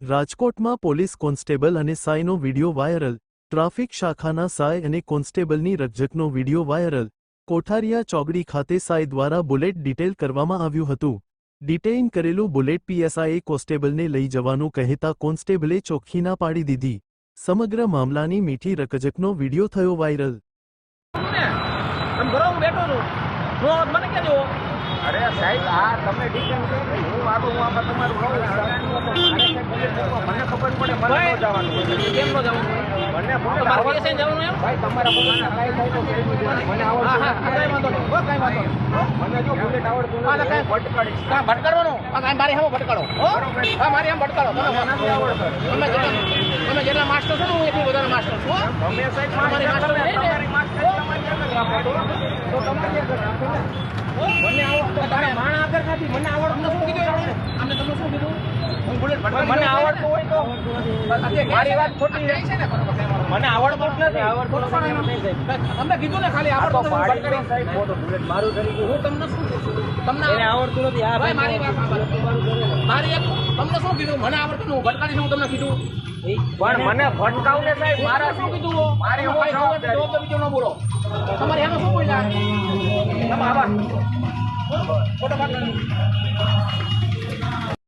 રાજકોટમાં police constable અને સાયનો video viral. Traffic શાખાના સાય અને કોન્સ્ટેબલની રકઝકનો વિડિયો વાયરલ. કોઠારિયા ચોકડી ખાતે સાય દ્વારા બુલેટ ડિટેલ કરવામાં આવ્યું હતું. ડિટેઇન કરેલું બુલેટ પીએસઆઈએ કોન્સ્ટેબલને લઈ જવાનું કહેતા કોન્સ્ટેબલે ચોખ્ખી ના પાડી દીધી. સમગ્ર મામલાની મીઠી રકઝકનો વિડિયો થયો વાયરલ. અરે સાહેબ આ તમને ડિટેલ કે હું આમાં તમારું મને ખબર પડે મને ન જવાનું કેમ ન જવાનું મને માર્કેટ જવાનું એમ ભાઈ તમારા પોતાના કાઈ થાય તો મને આવડતું કાઈ વાંધો નહીં કાઈ વાંધો નહીં મને જો બુલેટ આવડતું નથી કાઈ ભટકાડી કાઈ ભટકાડવાનો કાઈ મારી સામે ભટકાડો હા મારી સામે ભટકાડો મને આવડતું તમે જેટલા માસ્ટર છો ને હું એટલું વધારે માસ્ટર છું તમે સાહેબ તમારી માસ્ટર તમારી માસ્ટર તો તમારે મને આવડતું તારે માણ આગળ નથી મને આવડતું શું કીધું આમને તમને શું કીધું હું બુલેટ મને આવડતું હોય તો મારી વાત ખોટી છે ને મને આવડતું જ નથી આવડતું તમને કીધું ને ખાલી આવડતું ભટકાડી સાહેબ ફોટો બુલેટ મારું કરી ગયું હું તમને શું કીધું તમને એને આવડતું નથી આ ભાઈ મારી વાત મારી તમને શું કીધું મને આવડતું હું ભટકાડી હું તમને કીધું પણ મને ભટકાવને સાહેબ મારા શું કીધું મારી જવાબ બીજો ન બોલો તમારે એમાં શું બોલ્યા તમે આવા ફોટો પાડ